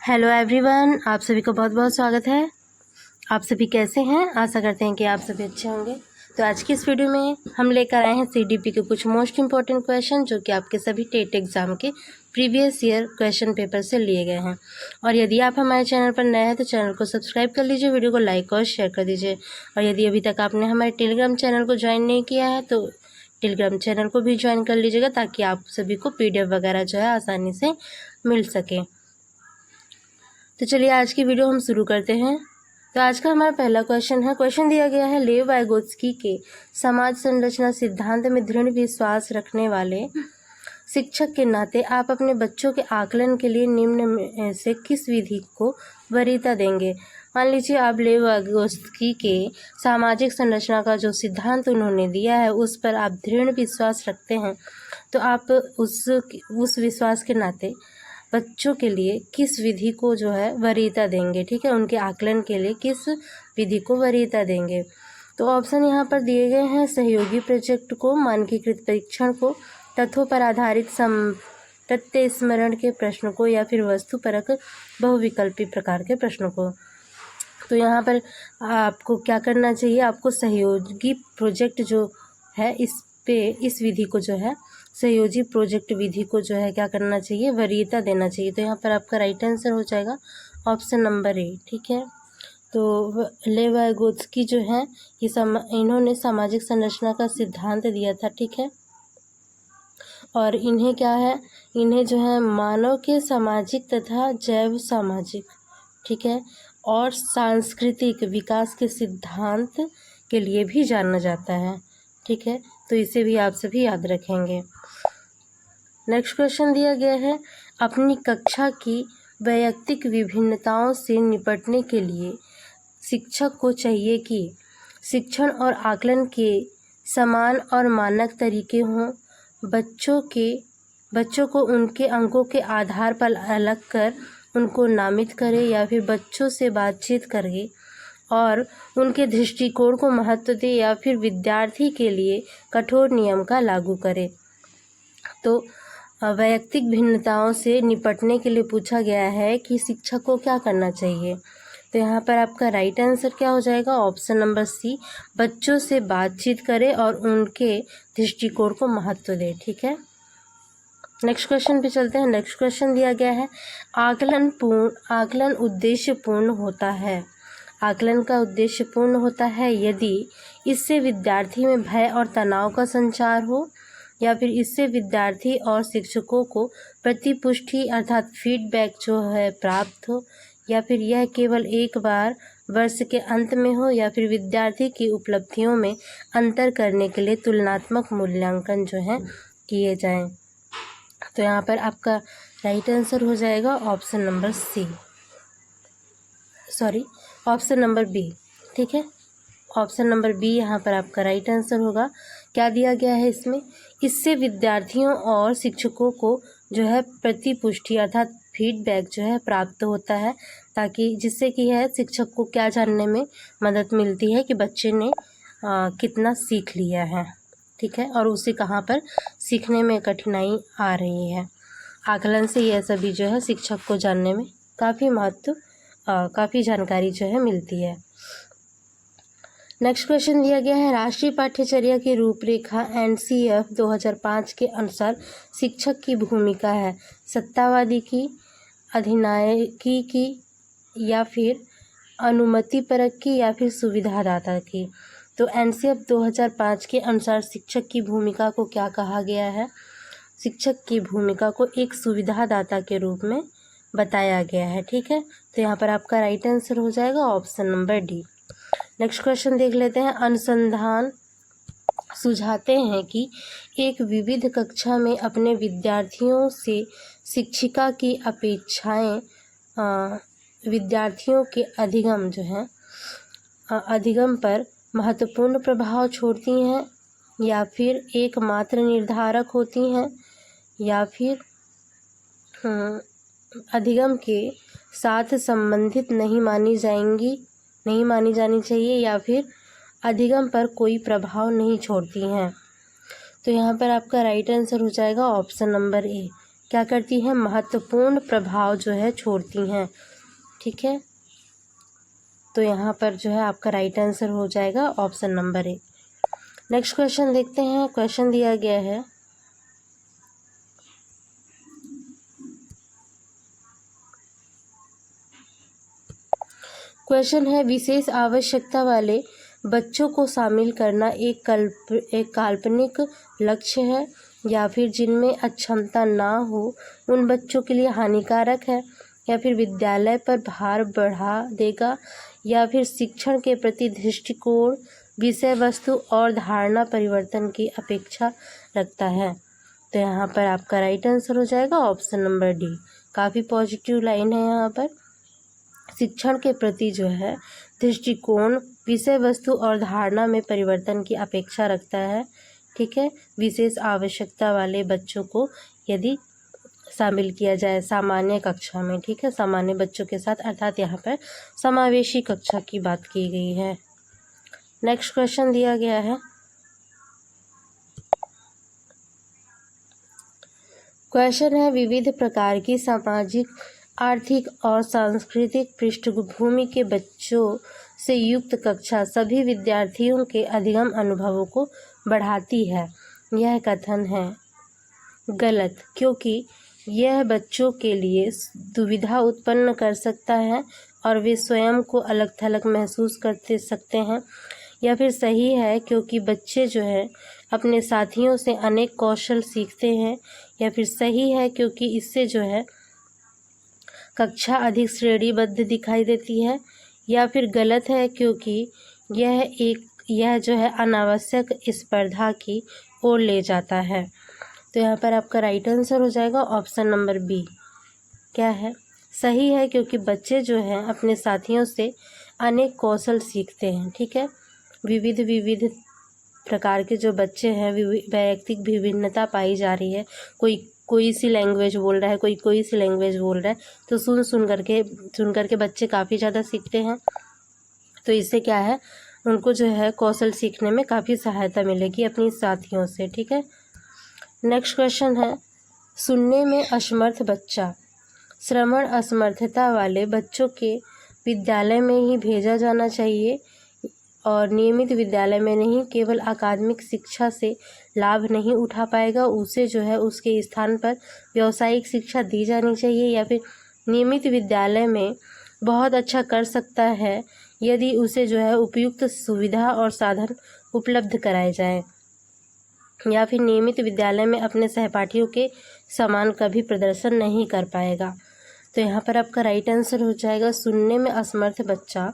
Hello everyone, आप सभी को बहुत बहुत स्वागत है। आप सभी कैसे हैं? आशा करते हैं कि आप सभी अच्छे होंगे। तो आज की इस वीडियो में हम लेकर आए हैं सीडीपी के कुछ मोस्ट इंपॉर्टेंट क्वेश्चन जो कि आपके सभी टेट एग्जाम के प्रीवियस ईयर क्वेश्चन पेपर से लिए गए हैं। और यदि आप हमारे चैनल पर नए हैं तो चैनल को सब्सक्राइब कर लीजिए, वीडियो को लाइक और शेयर कर दीजिए। और यदि अभी तक आपने हमारे टेलीग्राम चैनल को ज्वाइन नहीं किया है तो टेलीग्राम चैनल को भी ज्वाइन कर लीजिएगा, ताकि आप सभी को PDF वगैरह जो है आसानी से मिल सके। तो चलिए आज की वीडियो हम शुरू करते हैं। तो आज का हमारा पहला क्वेश्चन है। क्वेश्चन दिया गया है, लेव वाइगोत्स्की के समाज संरचना सिद्धांत में दृढ़ विश्वास रखने वाले शिक्षक के नाते आप अपने बच्चों के आकलन के लिए निम्न में से किस विधि को वरीयता देंगे। मान लीजिए आप लेव वाइगोत्स्की के सामाजिक संरचना का जो सिद्धांत उन्होंने दिया है उस पर आप दृढ़ विश्वास रखते हैं, तो आप उस विश्वास के नाते बच्चों के लिए किस विधि को जो है वरीयता देंगे। ठीक है, उनके आकलन के लिए किस विधि को वरीयता देंगे। तो ऑप्शन यहाँ पर दिए गए हैं, सहयोगी प्रोजेक्ट को, मानकीकृत परीक्षण को, तथ्यों पर आधारित तथ्य स्मरण के प्रश्न को, या फिर वस्तुपरक बहुविकल्पी प्रकार के प्रश्नों को। तो यहाँ पर आपको क्या करना चाहिए, आपको सहयोगी प्रोजेक्ट जो है इस विधि को जो है सहयोगी प्रोजेक्ट विधि को जो है क्या करना चाहिए, वरीयता देना चाहिए। तो यहाँ पर आपका राइट आंसर हो जाएगा ऑप्शन नंबर ए। ठीक है, तो लेव वाइगोत्स्की जो है ये इन्होंने सामाजिक संरचना का सिद्धांत दिया था। ठीक है, और इन्हें क्या है, इन्हें जो है मानव के सामाजिक तथा जैव सामाजिक, ठीक है, और सांस्कृतिक विकास के सिद्धांत के लिए भी जाना जाता है। ठीक है, तो इसे भी आप सभी याद रखेंगे। नेक्स्ट क्वेश्चन दिया गया है, अपनी कक्षा की वैयक्तिक विभिन्नताओं से निपटने के लिए शिक्षक को चाहिए कि शिक्षण और आकलन के समान और मानक तरीके हों, बच्चों को उनके अंकों के आधार पर अलग कर उनको नामित करे, या फिर बच्चों से बातचीत करे और उनके दृष्टिकोण को महत्व दे, या फिर विद्यार्थी के लिए कठोर नियम का लागू करे। तो वैयक्तिक भिन्नताओं से निपटने के लिए पूछा गया है कि शिक्षक को क्या करना चाहिए। तो यहाँ पर आपका राइट आंसर क्या हो जाएगा, ऑप्शन नंबर सी, बच्चों से बातचीत करे और उनके दृष्टिकोण को महत्व दे। ठीक है, नेक्स्ट क्वेश्चन पे चलते हैं। नेक्स्ट क्वेश्चन दिया गया है, आकलन उद्देश्यपूर्ण होता है। आकलन का उद्देश्य पूर्ण होता है यदि इससे विद्यार्थी में भय और तनाव का संचार हो, या फिर इससे विद्यार्थी और शिक्षकों को प्रतिपुष्टि अर्थात फीडबैक जो है प्राप्त हो, या फिर यह केवल एक बार वर्ष के अंत में हो, या फिर विद्यार्थी की उपलब्धियों में अंतर करने के लिए तुलनात्मक मूल्यांकन जो है किए जाएं। तो यहाँ पर आपका राइट आंसर हो जाएगा option number C, sorry option number B. ठीक है, ऑप्शन नंबर बी यहाँ पर आपका राइट आंसर होगा। क्या दिया गया है इसमें, इससे विद्यार्थियों और शिक्षकों को जो है प्रतिपुष्टि अर्थात फीडबैक जो है प्राप्त होता है, ताकि जिससे कि है शिक्षक को क्या जानने में मदद मिलती है कि बच्चे ने कितना सीख लिया है। ठीक है, और उसे कहाँ पर सीखने में कठिनाई आ रही है। आकलन से यह सभी जो है शिक्षक को जानने में काफ़ी जानकारी जो है मिलती है। नेक्स्ट क्वेश्चन दिया गया है, राष्ट्रीय पाठ्यचर्या की रूपरेखा NCF 2005 के अनुसार शिक्षक की भूमिका है सत्तावादी की, अधिनायकी की, या फिर अनुमतिपरक की, या फिर सुविधादाता की। तो NCF 2005 के अनुसार शिक्षक की भूमिका को क्या कहा गया है, शिक्षक की भूमिका को एक सुविधादाता के रूप में बताया गया है। ठीक है, तो यहाँ पर आपका राइट आंसर हो जाएगा option number D. Next question देख लेते हैं, अनुसंधान सुझाते हैं कि एक विविध कक्षा में अपने विद्यार्थियों से शिक्षिका की अपेक्षाएं विद्यार्थियों के अधिगम पर महत्वपूर्ण प्रभाव छोड़ती हैं, या फिर एकमात्र निर्धारक होती हैं, या फिर अधिगम के साथ संबंधित नहीं मानी जानी चाहिए, या फिर अधिगम पर कोई प्रभाव नहीं छोड़ती हैं। तो यहाँ पर आपका राइट आंसर हो जाएगा ऑप्शन नंबर ए, क्या करती हैं, महत्वपूर्ण प्रभाव जो है छोड़ती हैं। ठीक है, तो यहाँ पर जो है आपका राइट आंसर हो जाएगा option number A. Next question देखते हैं। क्वेश्चन दिया गया है, क्वेश्चन है विशेष आवश्यकता वाले बच्चों को शामिल करना एक काल्पनिक लक्ष्य है या फिर जिनमें अक्षमता ना हो उन बच्चों के लिए हानिकारक है, या फिर विद्यालय पर भार बढ़ा देगा, या फिर शिक्षण के प्रति दृष्टिकोण, विषय वस्तु और धारणा परिवर्तन की अपेक्षा रखता है। तो यहाँ पर आपका राइट आंसर हो जाएगा ऑप्शन नंबर डी। काफ़ी पॉजिटिव लाइन है यहाँ पर। शिक्षण के प्रति जो है दृष्टिकोण, विषय वस्तु और धारणा में परिवर्तन की अपेक्षा रखता है। ठीक है, विशेष आवश्यकता वाले बच्चों को यदि शामिल किया जाए सामान्य कक्षा में। ठीक है, सामान्य बच्चों के साथ, अर्थात यहाँ पर समावेशी कक्षा की बात की गई है। नेक्स्ट क्वेश्चन दिया गया है, क्वेश्चन है विविध प्रकार की सामाजिक, आर्थिक और सांस्कृतिक पृष्ठभूमि के बच्चों से युक्त कक्षा सभी विद्यार्थियों के अधिगम अनुभवों को बढ़ाती है। यह कथन है गलत, क्योंकि यह बच्चों के लिए दुविधा उत्पन्न कर सकता है और वे स्वयं को अलग थलग महसूस करते सकते हैं। या फिर सही है, क्योंकि बच्चे जो है अपने साथियों से अनेक कौशल सीखते हैं। या फिर सही है, क्योंकि इससे जो है कक्षा अधिक श्रेणीबद्ध दिखाई देती है। या फिर गलत है, क्योंकि यह जो है अनावश्यक स्पर्धा की ओर ले जाता है। तो यहाँ पर आपका राइट आंसर हो जाएगा ऑप्शन नंबर बी। क्या है, सही है, क्योंकि बच्चे जो हैं अपने साथियों से अनेक कौशल सीखते हैं। ठीक है, विविध प्रकार के जो बच्चे हैं, वैयक्तिक विभिन्नता पाई जा रही है। कोई सी लैंग्वेज बोल रहा है, कोई सी लैंग्वेज बोल रहा है, तो सुन करके बच्चे काफ़ी ज़्यादा सीखते हैं। तो इससे क्या है, उनको जो है कौशल सीखने में काफ़ी सहायता मिलेगी अपनी साथियों से। ठीक है, नेक्स्ट क्वेश्चन है, सुनने में असमर्थ बच्चा श्रवण असमर्थता वाले बच्चों के विद्यालय में ही भेजा जाना चाहिए और नियमित विद्यालय में नहीं, केवल अकादमिक शिक्षा से लाभ नहीं उठा पाएगा, उसे जो है उसके स्थान पर व्यावसायिक शिक्षा दी जानी चाहिए। या फिर नियमित विद्यालय में बहुत अच्छा कर सकता है यदि उसे जो है उपयुक्त सुविधा और साधन उपलब्ध कराए जाएं। या फिर नियमित विद्यालय में अपने सहपाठियों के समान कभी प्रदर्शन नहीं कर पाएगा। तो यहाँ पर आपका राइट आंसर हो जाएगा, सुनने में असमर्थ बच्चा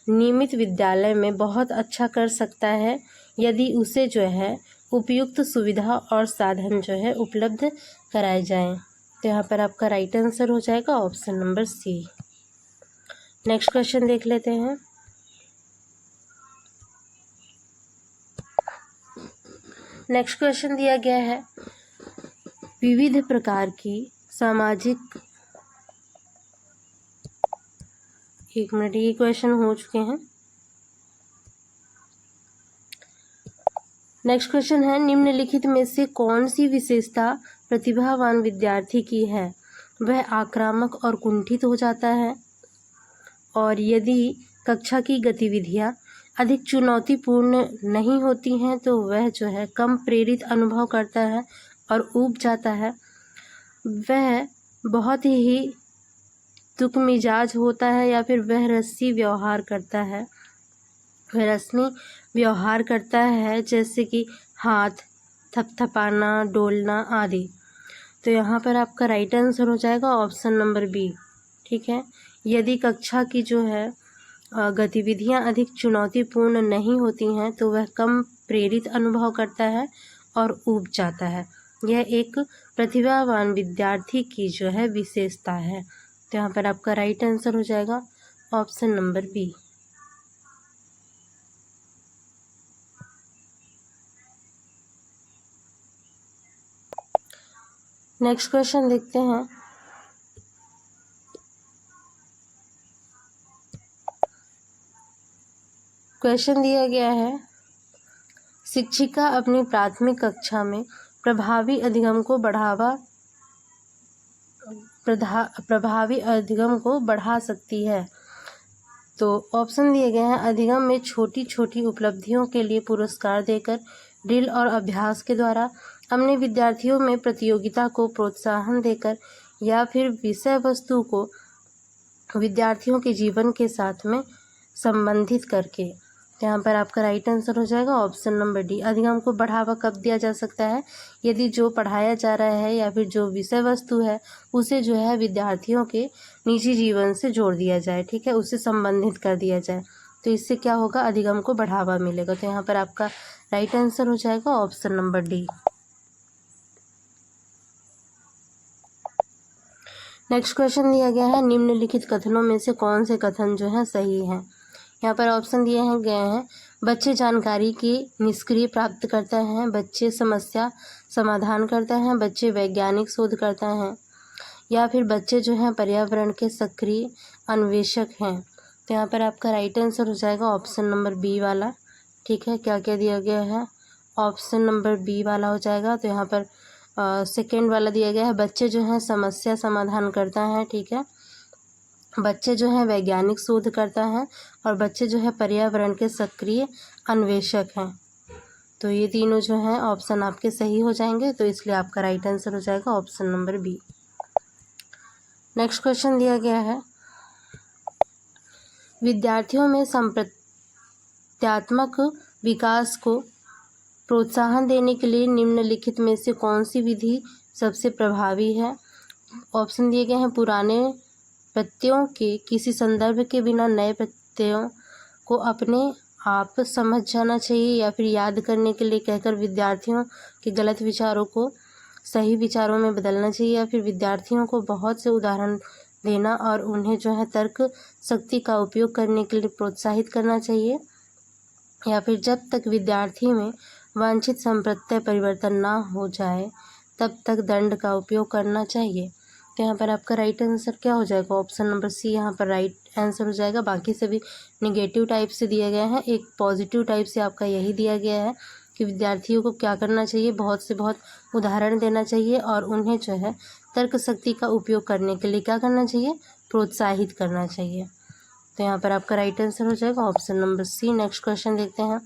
नियमित विद्यालय में बहुत अच्छा कर सकता है यदि उसे जो है उपयुक्त सुविधा और साधन जो है उपलब्ध कराए जाएं। तो यहाँ पर आपका राइट आंसर हो जाएगा option number C. Next question देख लेते हैं। नेक्स्ट क्वेश्चन दिया गया है, विविध प्रकार की सामाजिक, एक मिनट, ये क्वेश्चन हो चुके हैं। नेक्स्ट क्वेश्चन है, निम्नलिखित में से कौन सी विशेषता प्रतिभावान विद्यार्थी की है? वह आक्रामक और कुंठित हो जाता है, और यदि कक्षा की गतिविधियां अधिक चुनौतीपूर्ण नहीं होती हैं तो वह जो है कम प्रेरित अनुभव करता है और ऊब जाता है। वह बहुत ही तुकमिजाज होता है, या फिर वह रस्मी व्यवहार करता है, जैसे कि हाथ थपथपाना, डोलना आदि। तो यहाँ पर आपका राइट आंसर हो जाएगा ऑप्शन नंबर बी। ठीक है, यदि कक्षा की जो है गतिविधियाँ अधिक चुनौतीपूर्ण नहीं होती हैं तो वह कम प्रेरित अनुभव करता है और ऊब जाता है। यह एक प्रतिभावान विद्यार्थी की जो है विशेषता है। तो यहाँ पर आपका राइट आंसर हो जाएगा option number B. Next question देखते हैं। क्वेश्चन दिया गया है, शिक्षिका अपनी प्राथमिक कक्षा में प्रभावी अधिगम को बढ़ावा प्रभावी अधिगम को बढ़ा सकती है। तो ऑप्शन दिए गए हैं, अधिगम में छोटी छोटी उपलब्धियों के लिए पुरस्कार देकर, ड्रिल और अभ्यास के द्वारा, अपने विद्यार्थियों में प्रतियोगिता को प्रोत्साहन देकर, या फिर विषय वस्तु को विद्यार्थियों के जीवन के साथ में संबंधित करके। यहाँ पर आपका राइट आंसर हो जाएगा ऑप्शन नंबर डी। अधिगम को बढ़ावा कब दिया जा सकता है? यदि जो पढ़ाया जा रहा है या फिर जो विषय वस्तु है उसे जो है विद्यार्थियों के निजी जीवन से जोड़ दिया जाए, ठीक है, उससे संबंधित कर दिया जाए, तो इससे क्या होगा, अधिगम को बढ़ावा मिलेगा। तो यहाँ पर आपका राइट आंसर हो जाएगा option number D. Next question दिया गया है, निम्नलिखित कथनों में से कौन से कथन जो है सही हैं? यहाँ पर ऑप्शन दिए हैं गए हैं, बच्चे जानकारी की निष्क्रिय प्राप्त करते हैं, बच्चे समस्या समाधान करते हैं, बच्चे वैज्ञानिक शोध करते हैं, या फिर बच्चे जो हैं पर्यावरण के सक्रिय अन्वेषक हैं। तो यहाँ पर आपका राइट आंसर हो जाएगा ऑप्शन नंबर बी वाला, ठीक है। क्या क्या दिया गया है, ऑप्शन नंबर बी वाला हो जाएगा। तो यहाँ पर सेकेंड वाला दिया गया है, बच्चे जो हैं समस्या समाधान करता है, ठीक है, बच्चे जो हैं वैज्ञानिक शोध करता है, और बच्चे जो है पर्यावरण के सक्रिय अन्वेषक हैं। तो ये तीनों जो हैं ऑप्शन आपके सही हो जाएंगे, तो इसलिए आपका राइट आंसर हो जाएगा option number B. Next question दिया गया है, विद्यार्थियों में संप्रत्यात्मक विकास को प्रोत्साहन देने के लिए निम्नलिखित में से कौन सी विधि सबसे प्रभावी है? ऑप्शन दिए गए हैं, पुराने प्रत्ययों के किसी संदर्भ के बिना नए प्रत्ययों को अपने आप समझ जाना चाहिए, या फिर याद करने के लिए कहकर विद्यार्थियों के गलत विचारों को सही विचारों में बदलना चाहिए, या फिर विद्यार्थियों को बहुत से उदाहरण देना और उन्हें जो है तर्क शक्ति का उपयोग करने के लिए प्रोत्साहित करना चाहिए, या फिर जब तक विद्यार्थी में वांछित संप्रत्यय परिवर्तन ना हो जाए तब तक दंड का उपयोग करना चाहिए। तो यहाँ पर आपका राइट आंसर क्या हो जाएगा, ऑप्शन नंबर सी यहाँ पर राइट आंसर हो जाएगा। बाकी सभी निगेटिव टाइप से दिए गए हैं, एक पॉजिटिव टाइप से आपका यही दिया गया है कि विद्यार्थियों को क्या करना चाहिए, बहुत से बहुत उदाहरण देना चाहिए और उन्हें जो है तर्क शक्ति का उपयोग करने के लिए क्या करना चाहिए, प्रोत्साहित करना चाहिए। तो यहाँ पर आपका राइट आंसर हो जाएगा option number C. Next question देखते हैं।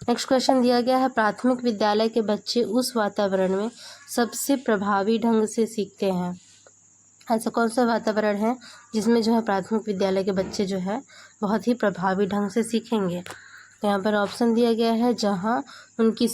नेक्स्ट क्वेश्चन दिया गया है, प्राथमिक विद्यालय के बच्चे उस वातावरण में सबसे प्रभावी ढंग से सीखते हैं। ऐसा कौन सा वातावरण है जिसमें जो है प्राथमिक विद्यालय के बच्चे जो है बहुत ही प्रभावी ढंग से सीखेंगे? तो यहाँ पर ऑप्शन दिया गया है, जहाँ उनकी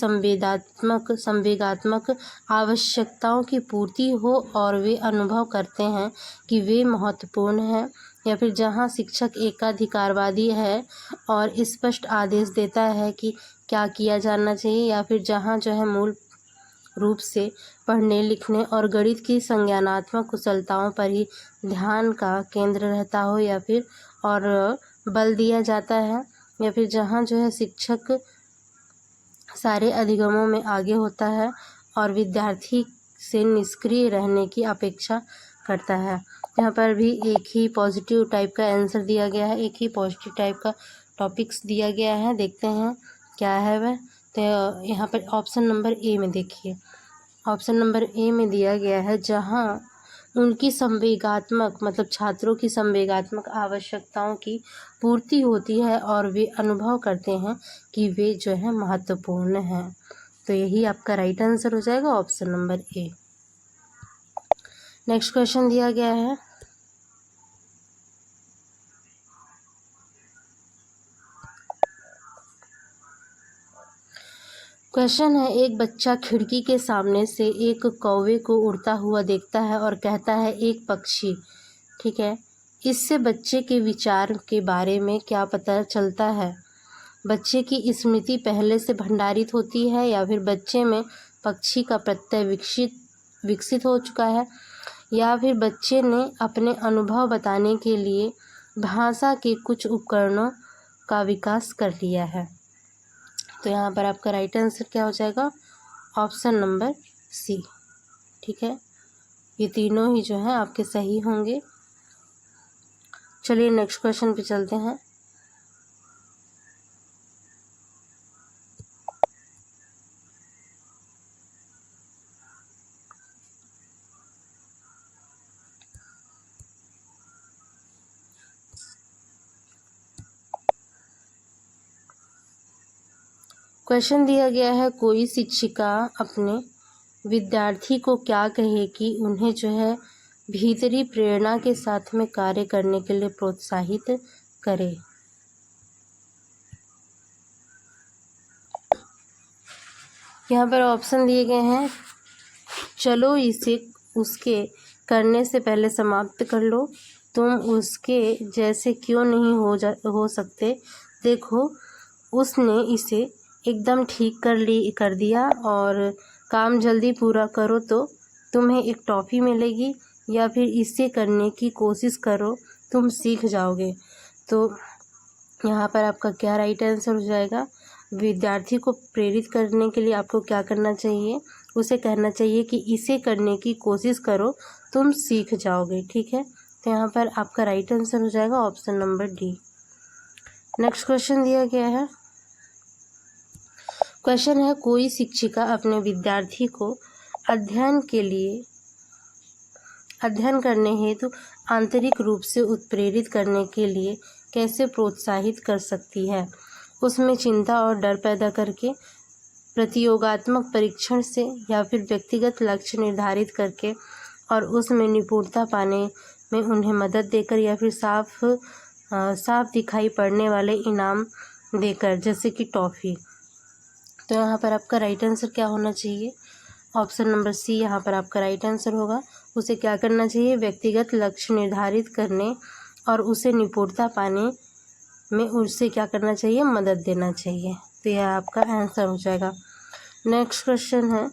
संवेगात्मक आवश्यकताओं की पूर्ति हो और वे अनुभव करते हैं कि वे महत्वपूर्ण हैं, या फिर जहाँ शिक्षक एकाधिकारवादी है और स्पष्ट आदेश देता है कि क्या किया जाना चाहिए, या फिर जहाँ जो है मूल रूप से पढ़ने लिखने और गणित की संज्ञानात्मक कुशलताओं पर ही ध्यान का केंद्र रहता हो, या फिर और बल दिया जाता है, या फिर जहाँ जो है शिक्षक सारे अधिगमों में आगे होता है और विद्यार्थी से निष्क्रिय रहने की अपेक्षा करता है। यहाँ पर भी एक ही पॉजिटिव टाइप का आंसर दिया गया है, एक ही पॉजिटिव टाइप का टॉपिक्स दिया गया है, देखते हैं क्या है वह। तो यहाँ पर ऑप्शन नंबर ए में देखिए, ऑप्शन नंबर ए में दिया गया है, जहाँ उनकी संवेगात्मक मतलब छात्रों की संवेगात्मक आवश्यकताओं की पूर्ति होती है और वे अनुभव करते हैं कि वे जो है महत्वपूर्ण हैं। तो यही आपका राइट आंसर हो जाएगा option number A. Next question दिया गया है, क्वेश्चन है, एक बच्चा खिड़की के सामने से एक कौवे को उड़ता हुआ देखता है और कहता है एक पक्षी, ठीक है, इससे बच्चे के विचार के बारे में क्या पता चलता है? बच्चे की स्मृति पहले से भंडारित होती है, या फिर बच्चे में पक्षी का प्रत्यय विकसित हो चुका है, या फिर बच्चे ने अपने अनुभव बताने के लिए भाषा के कुछ उपकरणों का विकास कर लिया है? तो यहाँ पर आपका राइट आंसर क्या हो जाएगा, ऑप्शन नंबर सी, ठीक है। ये तीनों ही जो है आपके सही होंगे। चलिए नेक्स्ट क्वेश्चन पे चलते हैं। क्वेश्चन दिया गया है, कोई शिक्षिका अपने विद्यार्थी को क्या कहे कि उन्हें जो है भीतरी प्रेरणा के साथ में कार्य करने के लिए प्रोत्साहित करे। यहाँ पर ऑप्शन दिए गए हैं, चलो इसे उसके करने से पहले समाप्त कर लो, तुम उसके जैसे क्यों नहीं हो सकते, देखो उसने इसे एकदम ठीक कर दिया, और काम जल्दी पूरा करो तो तुम्हें एक टॉफ़ी मिलेगी, या फिर इसे करने की कोशिश करो, तुम सीख जाओगे। तो यहाँ पर आपका क्या राइट आंसर हो जाएगा? विद्यार्थी को प्रेरित करने के लिए आपको क्या करना चाहिए? उसे कहना चाहिए कि इसे करने की कोशिश करो, तुम सीख जाओगे। ठीक है, तो यहाँ पर आपका राइट आंसर हो जाएगा option number D. Next question दिया गया है, क्वेश्चन है, कोई शिक्षिका अपने विद्यार्थी को अध्ययन करने हेतु आंतरिक रूप से उत्प्रेरित करने के लिए कैसे प्रोत्साहित कर सकती है? उसमें चिंता और डर पैदा करके, प्रतियोगात्मक परीक्षण से, या फिर व्यक्तिगत लक्ष्य निर्धारित करके और उसमें निपुणता पाने में उन्हें मदद देकर, या फिर साफ दिखाई पड़ने वाले इनाम देकर, जैसे कि टॉफ़ी। तो यहाँ पर आपका राइट आंसर क्या होना चाहिए? ऑप्शन नंबर सी यहाँ पर आपका राइट आंसर होगा। उसे क्या करना चाहिए? व्यक्तिगत लक्ष्य निर्धारित करने और उसे निपुणता पाने में उससे क्या करना चाहिए? मदद देना चाहिए। तो यह आपका आंसर हो जाएगा। नेक्स्ट क्वेश्चन है,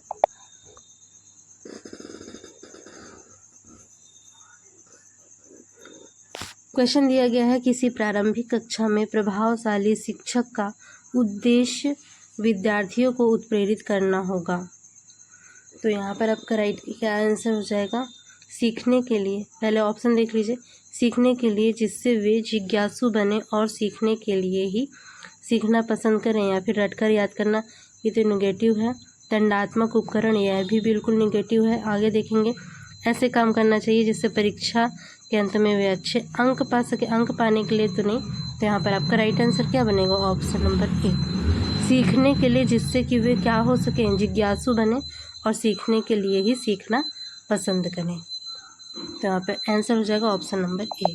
क्वेश्चन दिया गया है, किसी प्रारंभिक कक्षा में प्रभावशाली शिक्षक का उद्देश्य विद्यार्थियों को उत्प्रेरित करना होगा। तो यहाँ पर आपका राइट क्या आंसर हो जाएगा? सीखने के लिए, पहले ऑप्शन देख लीजिए, सीखने के लिए जिससे वे जिज्ञासु बने और सीखने के लिए ही सीखना पसंद करें, या फिर रटकर याद करना, ये तो निगेटिव है। दंडात्मक उपकरण, यह भी बिल्कुल निगेटिव है। आगे देखेंगे, ऐसे काम करना चाहिए जिससे परीक्षा के अंत में वे अच्छे अंक पा सके, अंक पाने के लिए तो नहीं। तो यहाँ पर आपका राइट आंसर क्या बनेगा? ऑप्शन नंबर ए, सीखने के लिए जिससे कि वे क्या हो सकें? जिज्ञासु बने और सीखने के लिए ही सीखना पसंद करें। तो यहाँ पर आंसर हो जाएगा ऑप्शन नंबर ए।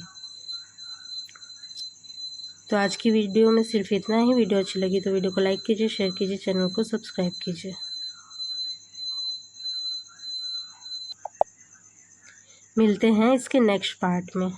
तो आज की वीडियो में सिर्फ इतना ही। वीडियो अच्छी लगी तो वीडियो को लाइक कीजिए, शेयर कीजिए, चैनल को सब्सक्राइब कीजिए। मिलते हैं इसके नेक्स्ट पार्ट में।